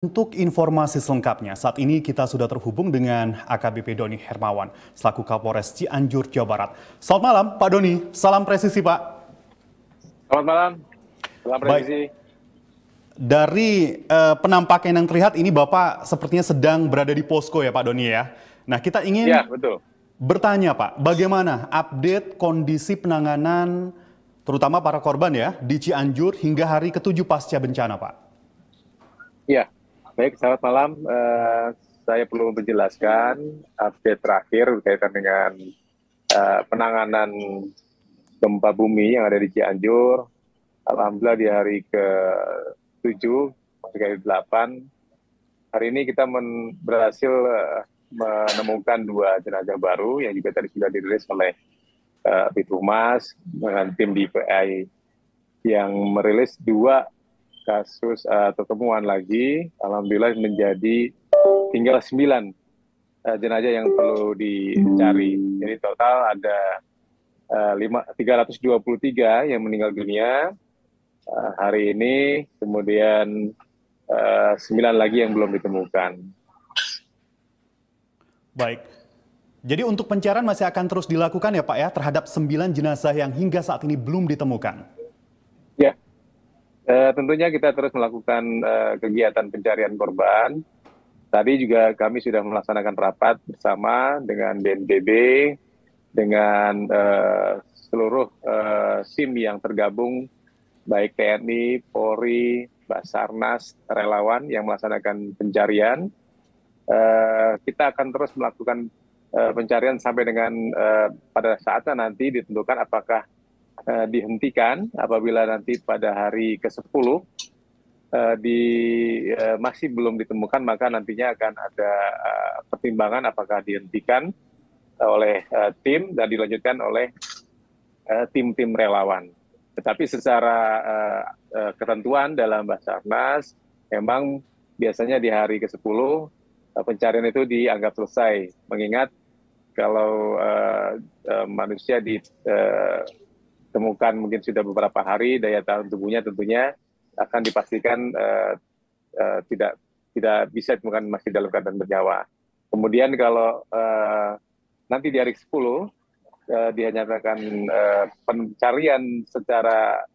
Untuk informasi selengkapnya, saat ini kita sudah terhubung dengan AKBP Doni Hermawan, selaku Kapolres Cianjur, Jawa Barat. Selamat malam, Pak Doni. Salam presisi, Pak. Selamat malam, salam Baik, presisi. dari penampakan yang terlihat ini Bapak sepertinya sedang berada di posko ya, Pak Doni ya. Nah, kita ingin Ya, betul. bertanya, Pak, bagaimana update kondisi penanganan terutama para korban ya di Cianjur hingga hari ke-7 pasca bencana, Pak? Ya, baik, selamat malam. Saya perlu menjelaskan update terakhir berkaitan dengan penanganan gempa bumi yang ada di Cianjur. Alhamdulillah di hari ke-7, masuk hari ke-8, hari ini kita berhasil menemukan 2 jenazah baru yang juga tadi sudah dirilis oleh Bithumas dengan tim DPI yang merilis 2 kasus atau temuan lagi. Alhamdulillah menjadi tinggal 9 jenazah yang perlu dicari. Jadi total ada 323 yang meninggal dunia hari ini, kemudian 9 lagi yang belum ditemukan. Baik. Jadi untuk pencarian masih akan terus dilakukan ya Pak ya terhadap 9 jenazah yang hingga saat ini belum ditemukan? Ya, tentunya kita terus melakukan kegiatan pencarian korban. Tadi juga kami sudah melaksanakan rapat bersama dengan BNPB, dengan seluruh SIM yang tergabung, baik TNI, Polri, Basarnas, relawan yang melaksanakan pencarian. Kita akan terus melakukan pencarian sampai dengan pada saatnya nanti ditentukan apakah dihentikan apabila nanti pada hari ke-10 masih belum ditemukan, maka nantinya akan ada pertimbangan apakah dihentikan oleh tim dan dilanjutkan oleh tim-tim relawan. Tetapi secara ketentuan dalam Basarnas, memang biasanya di hari ke-10 pencarian itu dianggap selesai, mengingat kalau manusia ditemukan mungkin sudah beberapa hari, daya tahan tubuhnya tentunya akan dipastikan tidak bisa ditemukan masih dalam keadaan bernyawa. Kemudian kalau nanti di hari ke-10 dinyatakan pencarian secara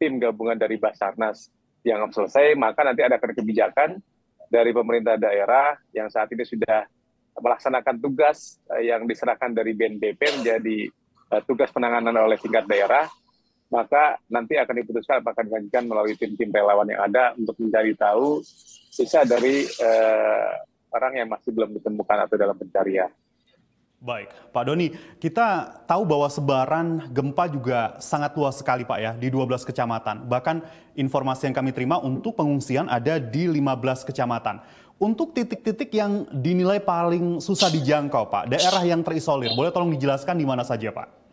tim gabungan dari Basarnas yang selesai, maka nanti ada kebijakan dari pemerintah daerah yang saat ini sudah melaksanakan tugas yang diserahkan dari BNPB menjadi tugas penanganan oleh tingkat daerah, maka nanti akan diputuskan apakah dilanjutkan melalui tim-tim relawan yang ada untuk mencari tahu sisa dari orang yang masih belum ditemukan atau dalam pencarian. Baik, Pak Doni, kita tahu bahwa sebaran gempa juga sangat luas sekali Pak ya, di 12 kecamatan. Bahkan informasi yang kami terima untuk pengungsian ada di 15 kecamatan. Untuk titik-titik yang dinilai paling susah dijangkau Pak, daerah yang terisolir, boleh tolong dijelaskan di mana saja Pak?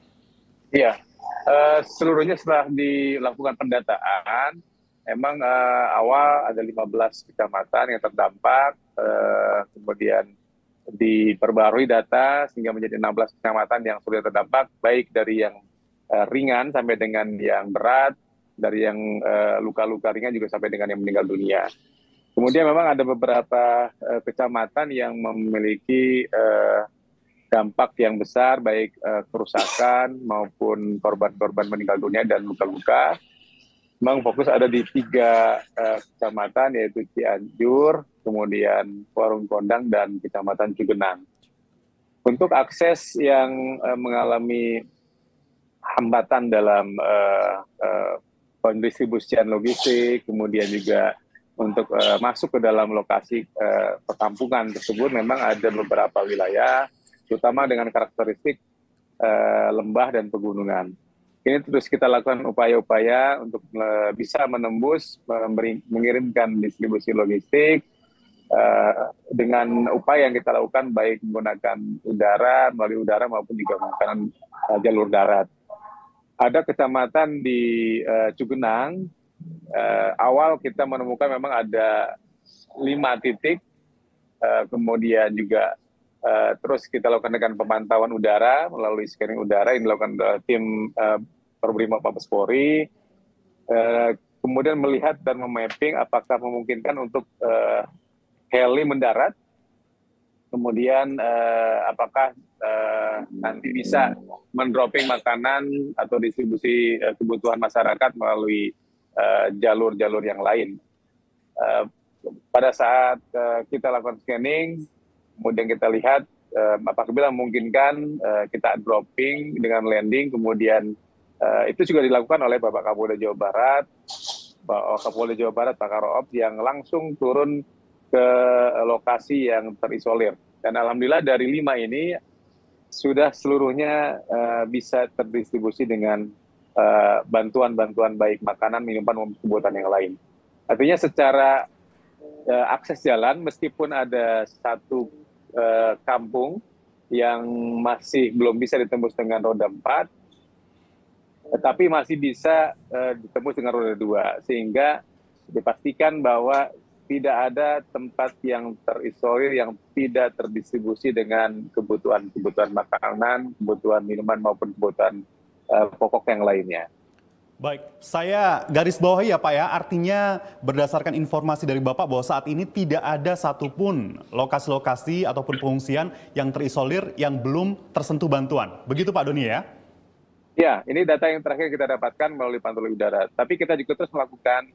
Iya, seluruhnya setelah dilakukan pendataan, memang awal ada 15 kecamatan yang terdampak, kemudian diperbarui data sehingga menjadi 16 kecamatan yang sudah terdampak, baik dari yang ringan sampai dengan yang berat, dari yang luka-luka ringan juga sampai dengan yang meninggal dunia. Kemudian memang ada beberapa kecamatan yang memiliki dampak yang besar, baik kerusakan maupun korban-korban meninggal dunia dan luka-luka. Memang fokus ada di 3 kecamatan, yaitu Cianjur, kemudian Warung Kondang, dan Kecamatan Cugenang. Untuk akses yang mengalami hambatan dalam pendistribusian logistik, kemudian juga untuk masuk ke dalam lokasi perkampungan tersebut, memang ada beberapa wilayah, terutama dengan karakteristik lembah dan pegunungan. Ini terus kita lakukan upaya-upaya untuk bisa menembus, mengirimkan distribusi logistik dengan upaya yang kita lakukan baik menggunakan udara, melalui udara maupun juga menggunakan jalur darat. Ada kecamatan di Cugenang, awal kita menemukan memang ada 5 titik, kemudian juga terus kita lakukan dengan pemantauan udara melalui scanning udara yang dilakukan oleh tim Perbrimob Mabes Polri. kemudian melihat dan memapping apakah memungkinkan untuk heli mendarat, kemudian apakah nanti bisa mendropping makanan atau distribusi kebutuhan masyarakat melalui jalur-jalur yang lain. Pada saat kita lakukan scanning, kemudian kita lihat apabila memungkinkan kita dropping dengan landing, kemudian itu juga dilakukan oleh Bapak Kapolda Jawa Barat, Bapak Kapolda Jawa Barat Pak Karoop yang langsung turun ke lokasi yang terisolir. Dan alhamdulillah dari 5 ini sudah seluruhnya bisa terdistribusi dengan bantuan-bantuan baik makanan, minuman, maupun kebutuhan yang lain. Artinya secara akses jalan, meskipun ada satu kampung yang masih belum bisa ditembus dengan roda 4, tetapi masih bisa ditembus dengan roda 2, sehingga dipastikan bahwa tidak ada tempat yang terisolir yang tidak terdistribusi dengan kebutuhan makanan, kebutuhan minuman maupun kebutuhan pokok yang lainnya. Baik, saya garis bawahi ya Pak ya, artinya berdasarkan informasi dari Bapak bahwa saat ini tidak ada satupun lokasi-lokasi ataupun pengungsian yang terisolir yang belum tersentuh bantuan. Begitu Pak Doni ya? Ya, ini data yang terakhir kita dapatkan melalui patroli udara. Tapi kita juga terus melakukan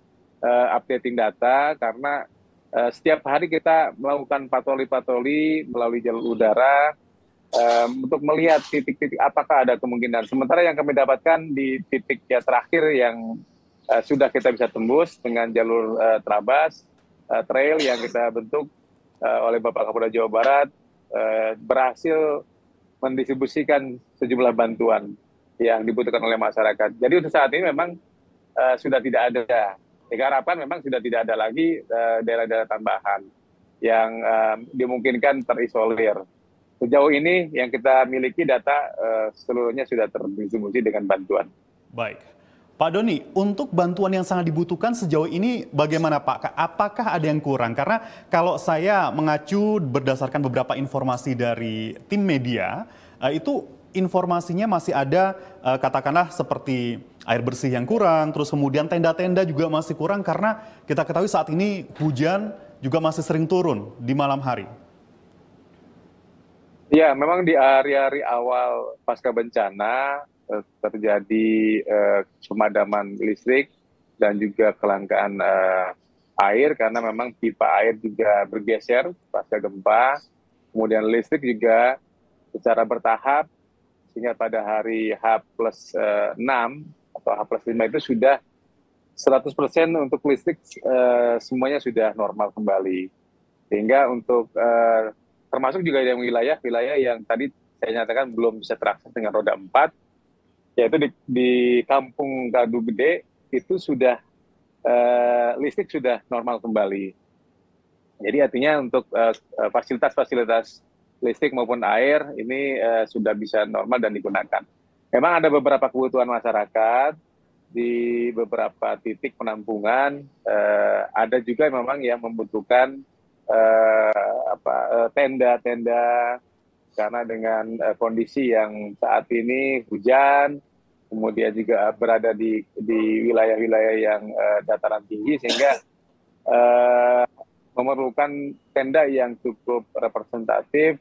updating data karena setiap hari kita melakukan patroli-patroli melalui jalur udara untuk melihat titik-titik apakah ada kemungkinan. Sementara yang kami dapatkan di titik terakhir yang sudah kita bisa tembus dengan jalur Trabas, trail yang kita bentuk oleh Bapak Kapolda Jawa Barat, berhasil mendistribusikan sejumlah bantuan yang dibutuhkan oleh masyarakat. Jadi untuk saat ini memang sudah tidak ada. Kita harapkan memang sudah tidak ada lagi daerah-daerah tambahan yang dimungkinkan terisolir. Sejauh ini yang kita miliki data seluruhnya sudah terdistribusi dengan bantuan. Baik. Pak Doni, untuk bantuan yang sangat dibutuhkan sejauh ini bagaimana Pak? Apakah ada yang kurang? Karena kalau saya mengacu berdasarkan beberapa informasi dari tim media, itu informasinya masih ada katakanlah seperti air bersih yang kurang, terus kemudian tenda-tenda juga masih kurang karena kita ketahui saat ini hujan juga masih sering turun di malam hari. Ya, memang di hari-hari awal pasca bencana terjadi pemadaman listrik dan juga kelangkaan air karena memang pipa air juga bergeser pasca gempa. Kemudian listrik juga secara bertahap sehingga pada hari H+6 atau H+5 itu sudah 100% untuk listrik semuanya sudah normal kembali. Sehingga untuk termasuk juga yang wilayah yang tadi saya nyatakan belum bisa terakses dengan roda 4, yaitu di Kampung Kadu Gede itu sudah listrik sudah normal kembali. Jadi artinya untuk fasilitas-fasilitas listrik maupun air ini sudah bisa normal dan digunakan. Memang ada beberapa kebutuhan masyarakat di beberapa titik penampungan, ada juga memang yang membutuhkan tenda-tenda karena dengan kondisi yang saat ini hujan, kemudian juga berada di wilayah-wilayah yang dataran tinggi sehingga memerlukan tenda yang cukup representatif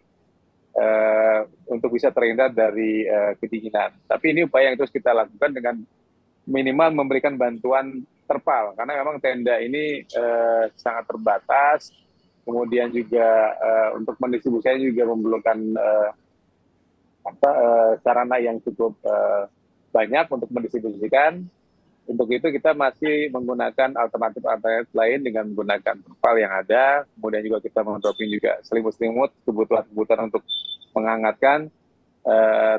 untuk bisa terhindar dari kedinginan. Tapi ini upaya yang terus kita lakukan dengan minimal memberikan bantuan terpal, karena memang tenda ini sangat terbatas, kemudian juga untuk mendistribusinya juga memerlukan sarana yang cukup banyak untuk mendistribusikan. Untuk itu kita masih menggunakan alternatif lain dengan menggunakan terpal yang ada, kemudian juga kita mendroping juga selimut-selimut, kebutuhan untuk menghangatkan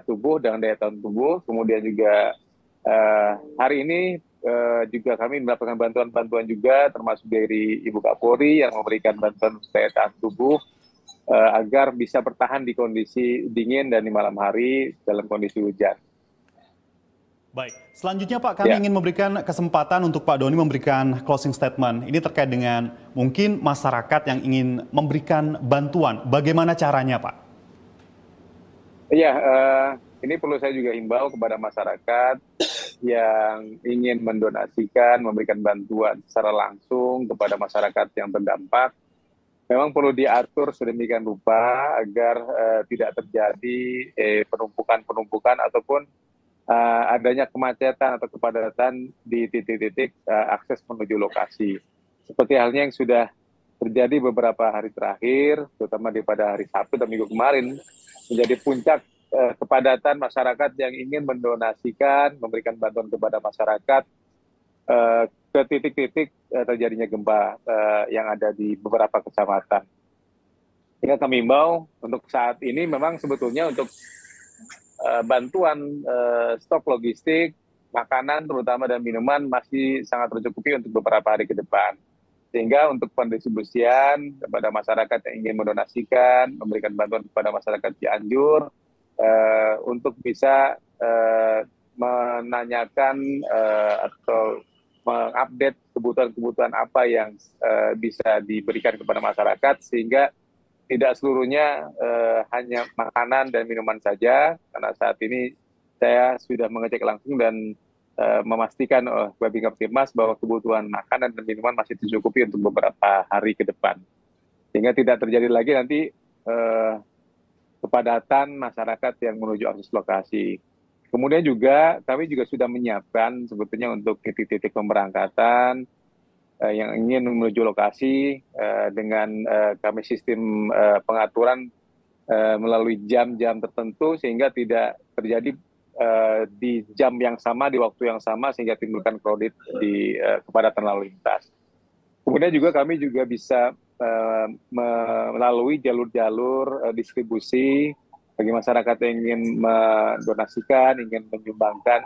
tubuh dengan daya tahan tubuh. Kemudian juga hari ini juga kami mendapatkan bantuan-bantuan juga termasuk dari Ibu Kapolri yang memberikan bantuan daya tahan tubuh agar bisa bertahan di kondisi dingin dan di malam hari dalam kondisi hujan. Baik, selanjutnya Pak, kami ingin memberikan kesempatan untuk Pak Doni memberikan closing statement. Ini terkait dengan mungkin masyarakat yang ingin memberikan bantuan. Bagaimana caranya Pak? Iya, ini perlu saya juga himbau kepada masyarakat yang ingin mendonasikan, memberikan bantuan secara langsung kepada masyarakat yang terdampak, memang perlu diatur sedemikian rupa agar tidak terjadi penumpukan ataupun adanya kemacetan atau kepadatan di titik-titik akses menuju lokasi. Seperti halnya yang sudah terjadi beberapa hari terakhir, terutama pada hari Sabtu dan Minggu kemarin, menjadi puncak kepadatan masyarakat yang ingin mendonasikan, memberikan bantuan kepada masyarakat ke titik-titik terjadinya gempa yang ada di beberapa kecamatan. Sehingga kami himbau untuk saat ini memang sebetulnya untuk bantuan stok logistik, makanan terutama dan minuman masih sangat tercukupi untuk beberapa hari ke depan. Sehingga untuk pendistribusian kepada masyarakat yang ingin mendonasikan, memberikan bantuan kepada masyarakat Cianjur, untuk bisa menanyakan atau mengupdate kebutuhan-kebutuhan apa yang bisa diberikan kepada masyarakat, sehingga tidak seluruhnya hanya makanan dan minuman saja, karena saat ini saya sudah mengecek langsung dan memastikan Babin Kaptipmas bahwa kebutuhan makanan dan minuman masih tercukupi untuk beberapa hari ke depan. Sehingga tidak terjadi lagi nanti kepadatan masyarakat yang menuju akses lokasi. Kemudian juga kami juga sudah menyiapkan sebetulnya untuk titik-titik pemberangkatan yang ingin menuju lokasi dengan kami sistem pengaturan melalui jam-jam tertentu sehingga tidak terjadi di jam yang sama, di waktu yang sama sehingga timbulkan crowded di kepadatan lalu lintas. Kemudian juga kami juga bisa melalui jalur-jalur distribusi bagi masyarakat yang ingin mendonasikan, ingin menyumbangkan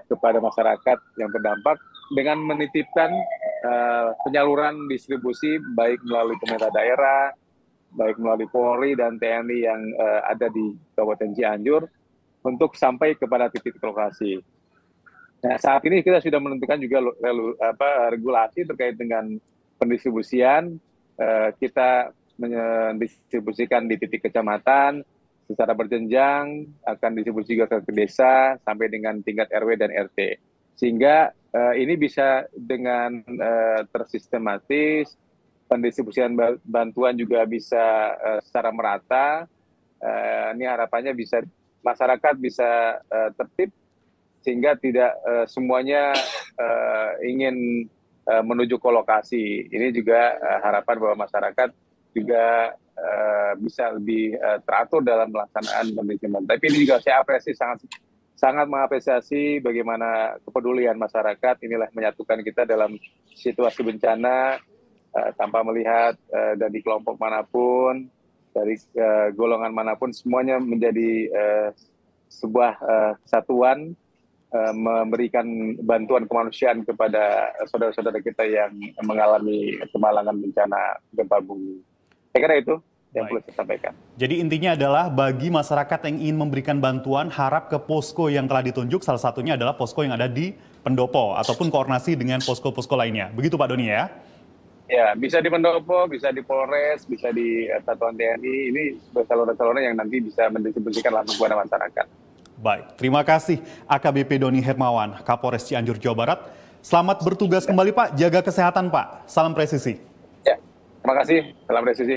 kepada masyarakat yang terdampak dengan menitipkan penyaluran distribusi baik melalui pemerintah daerah, baik melalui Polri dan TNI yang ada di Kabupaten Cianjur untuk sampai kepada titik lokasi. Nah, saat ini kita sudah menentukan juga regulasi terkait dengan pendistribusian. Kita mendistribusikan di titik kecamatan secara berjenjang, akan distribusi juga ke desa sampai dengan tingkat RW dan RT. Sehingga ini bisa dengan tersistematis, pendistribusian bantuan juga bisa secara merata. Ini harapannya bisa masyarakat bisa tertib sehingga tidak semuanya ingin menuju ke lokasi. Ini juga harapan bahwa masyarakat juga bisa lebih teratur dalam pelaksanaan pendistribusian. Tapi ini juga saya apresiasi sangat mengapresiasi bagaimana kepedulian masyarakat. Inilah menyatukan kita dalam situasi bencana tanpa melihat dari kelompok manapun, dari golongan manapun, semuanya menjadi sebuah kesatuan memberikan bantuan kemanusiaan kepada saudara-saudara kita yang mengalami kemalangan bencana gempa bumi. Saya kira itu yang perlu saya sampaikan. Jadi intinya adalah bagi masyarakat yang ingin memberikan bantuan, harap ke posko yang telah ditunjuk, salah satunya adalah posko yang ada di Pendopo ataupun koordinasi dengan posko-posko lainnya. Begitu Pak Doni ya? Ya, bisa di Pendopo, bisa di Polres, bisa di Satuan TNI. Ini saluran-saluran yang nanti bisa mendistribusikan langsung kepada masyarakat. Baik, terima kasih AKBP Doni Hermawan, Kapolres Cianjur, Jawa Barat. Selamat bertugas kembali Pak, jaga kesehatan Pak. Salam presisi. Ya, terima kasih. Salam presisi.